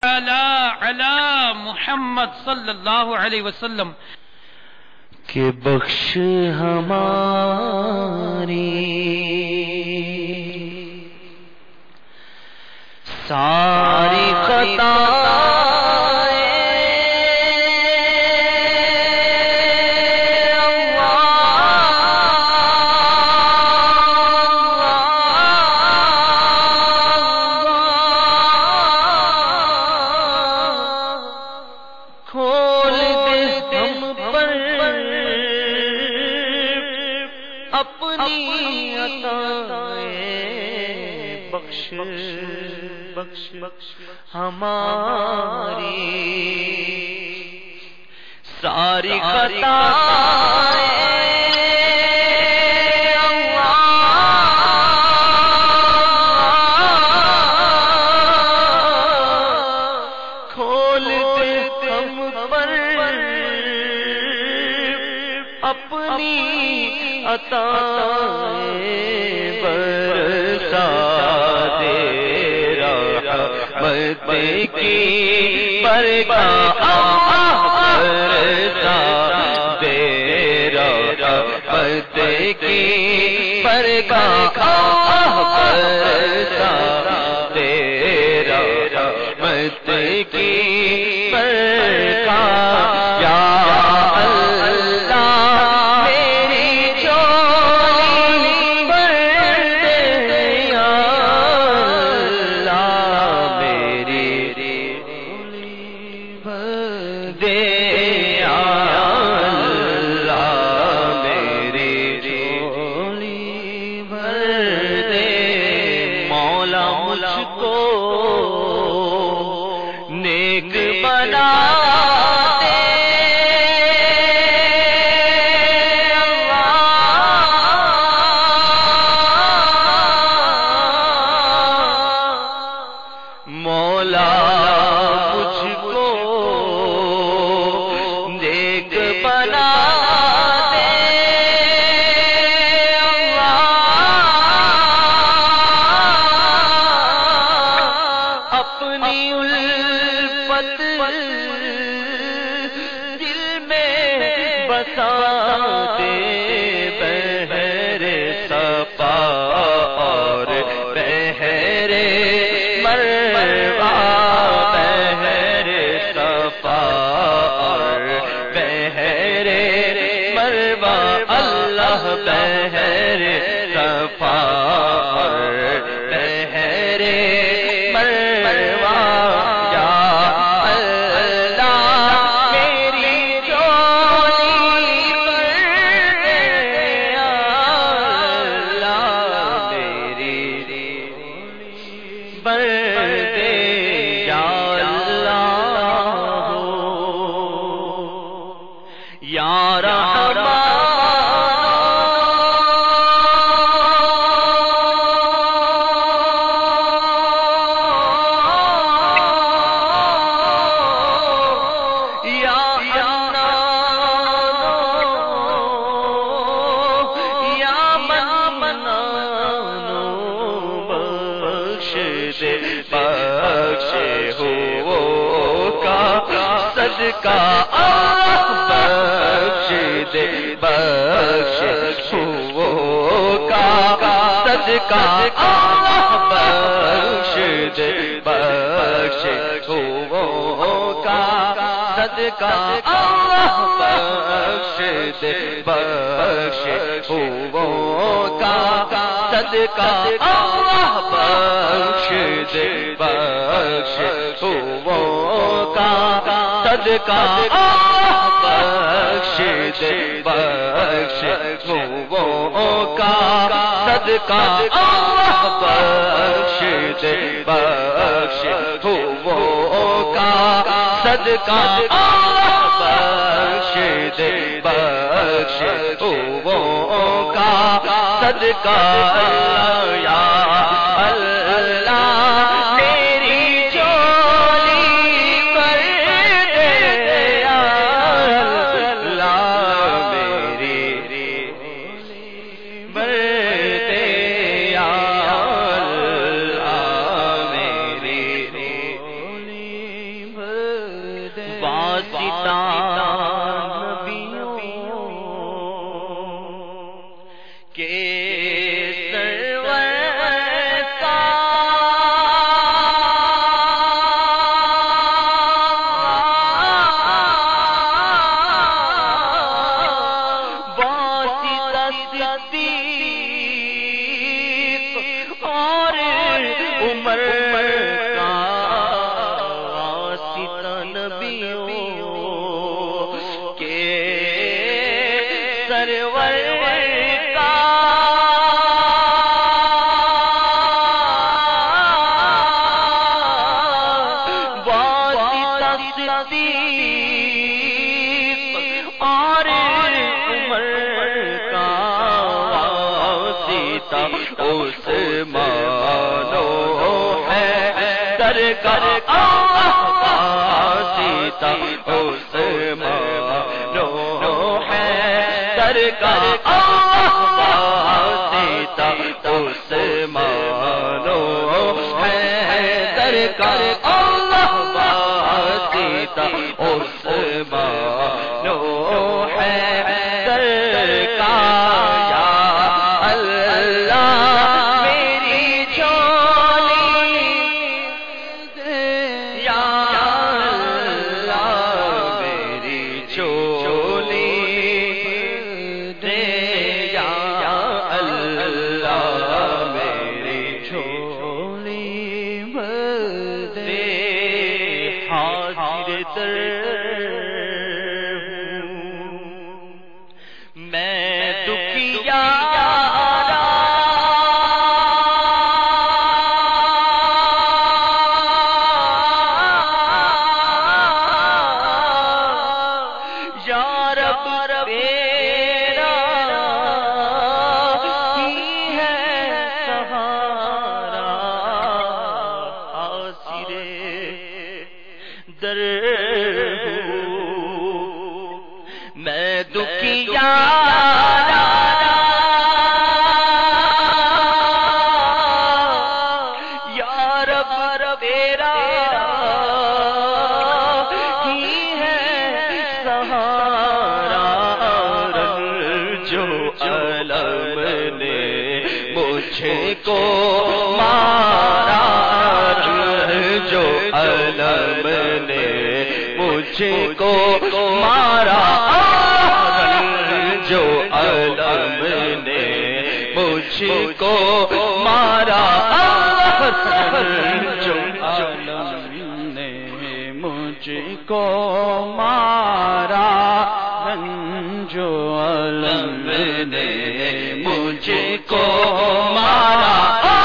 علی محمد صلی اللہ علیہ وسلم کہ بخش ہماری ساری خطائیں اپنی عطائیں بخش بخش ہماری ساری خطائیں کھول دے ہم پر اپنی عطائیں برسا دے رحمت کی برکات برسا دے رحمت کی برکات برسا دے رحمت کی برکات یا نیک بنا دے مولا مجھ کو نیک بنا دے اپنی دل میں بسا دے بہر صفا اور بہر مروہ بہر صفا اور بہر مروہ اللہ بہر صفا اور بہر مروہ یا بخش ہو کا صدقہ بخش دے بخش ہو کا صدقہ بخش دے بخش ہو کا صدقہ بخش دے بخش ہو کا صدقہ بخش دے بخش ہو کا صدقہ بخش دے بخش ہو کا صدقہ بخش دے بخش ہو کا صدقہ بخش دے بخش ہو کا صدقہ یا اللہ تیری جولی پر دے یا اللہ میری بر دے یا اللہ میری واسطہ نبیوں کے واسطہ عثمانو ہے درگاہ واسطہ عثمانو ہے درگاہ واسطہ عثمانو ہے درگاہ میں دکھیا یا رب تیرا ہی ہے سہارا جو علم نے مجھ کو مارا جو علم نے مجھ کو مارا جو علم نے مجھ کو مارا جو علم نے مجھ کو مارا جو علم نے مجھ کو مارا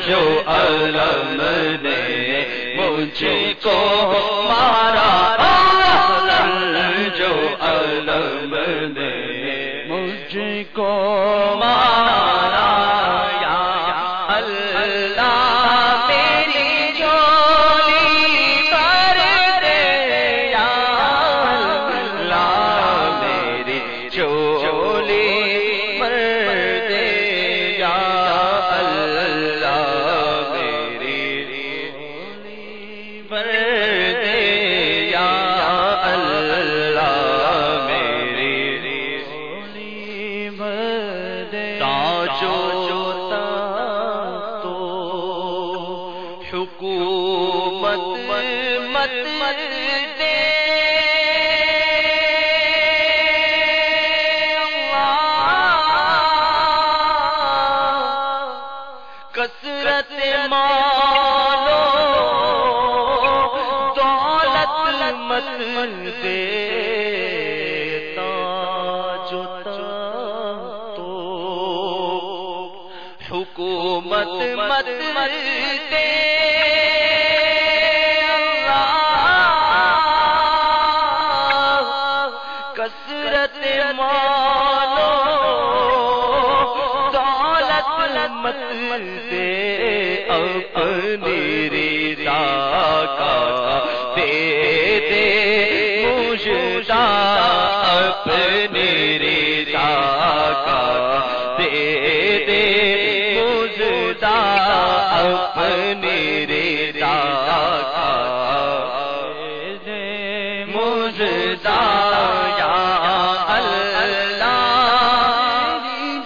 جو علم نے مجھ کو مارا جو علم نے مجھ کو مارا یا اللہ تیری جھولی بھر دے یا اللہ میری جھولی بھر دے یا اللہ میری جھولی بھر دے یا حکومت مت دے کثرت مالو دولت مت دے حکومت مت دے کثرت مالو دولت مت دے اپنی رضا کا دے دے مجھے اپنی رضا کا دے دے اپنی رضا کا دے مجدہ یا اللہ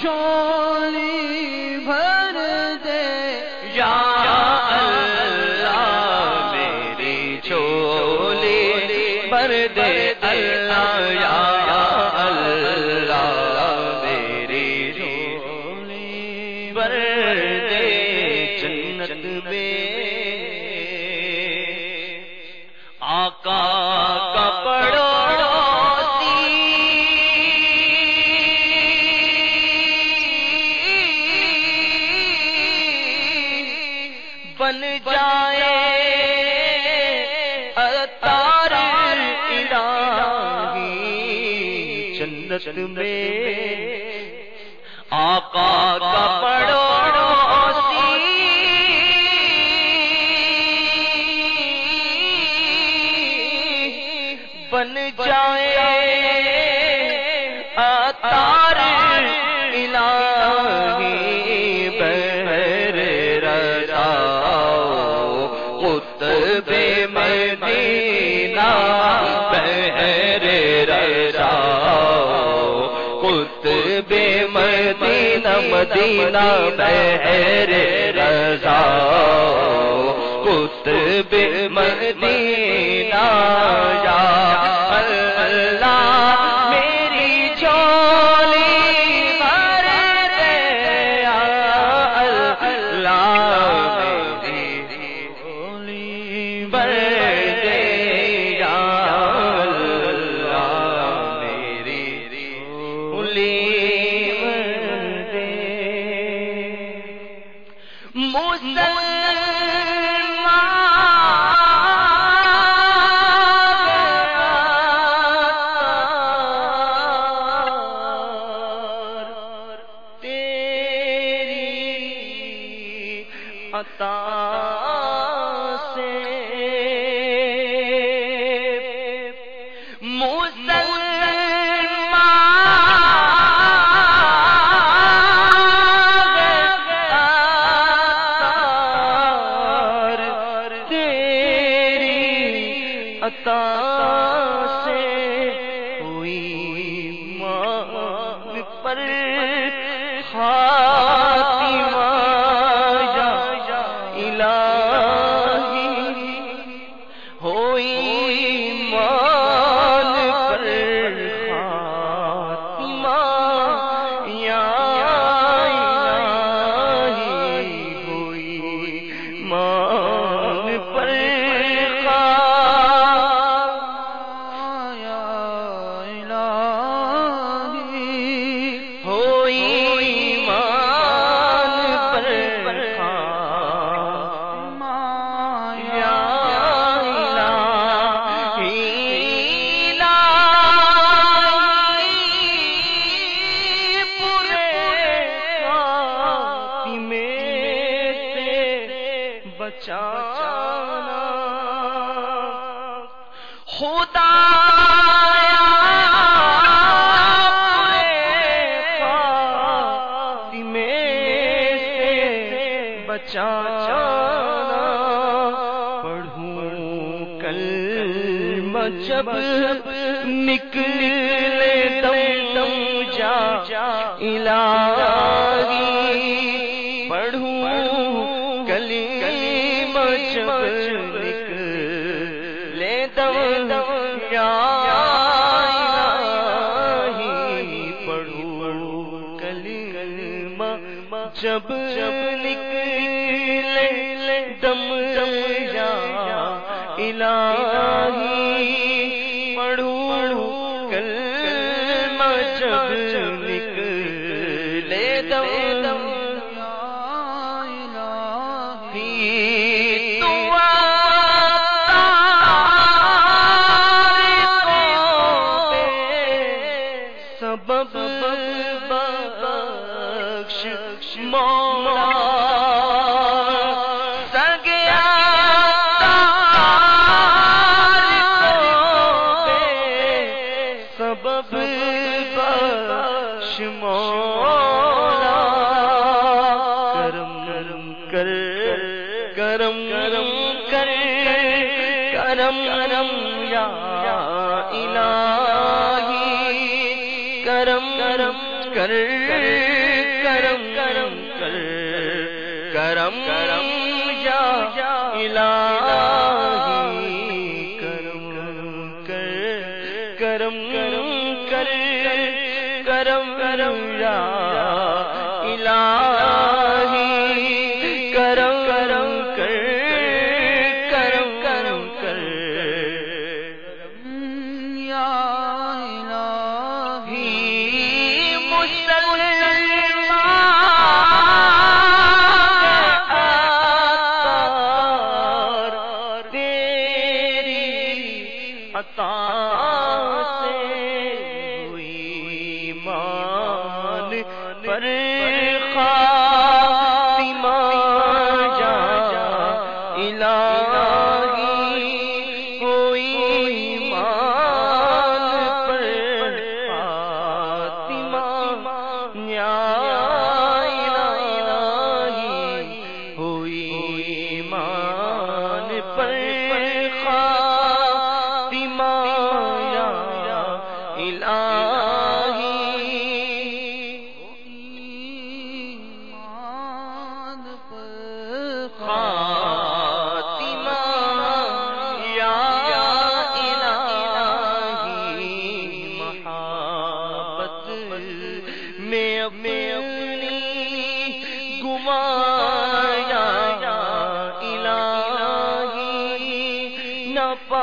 جھولی بھر دے یا اللہ میری جھولی بھر دے اللہ یا اللہ میری جھولی بھر دے جنت میں آقا کا پڑوسی بن جائے عطار الہی جنت میں آقا کا پڑوسی بن جائے عطار الہی بہر رضا قطب مدینہ بہر رضا قطب مدینہ مدینہ بہر رضا قطب مدینہ یا اللہ میری جھولی بھر دے یا اللہ میری جھولی بھر دے یا اللہ میری جھولی بھر دے عطا سے مسلمان تیری عطا سے ہوئی مان پر خاتمہ بچانا خدا بچانا پڑھوں کلمہ جب نکلے دم جا الہی پڑھوں کلمہ جب نکلے دم یا الہی پڑھوں کلمہ جب نکلے دم یا الہی پڑھوں کلمہ جب نکلے دم سبب بخش مولا سگیا سبب بخش مولا کرم کر کرم کرم کر کرم یا الہی کرم کرم کر کرم کرم کر کرم کرم یا الہی کرم کر کرم کرم کر کرم کرم یا الہی کرم کرم کر کرم کرم کر یا الہی عطا سے ہوئی مان پر خاتمہ جا الہی ہوئی مان پر خاتمہ یا الہی ہوئی مان پر میں اپنی گمایا الہی نہ پا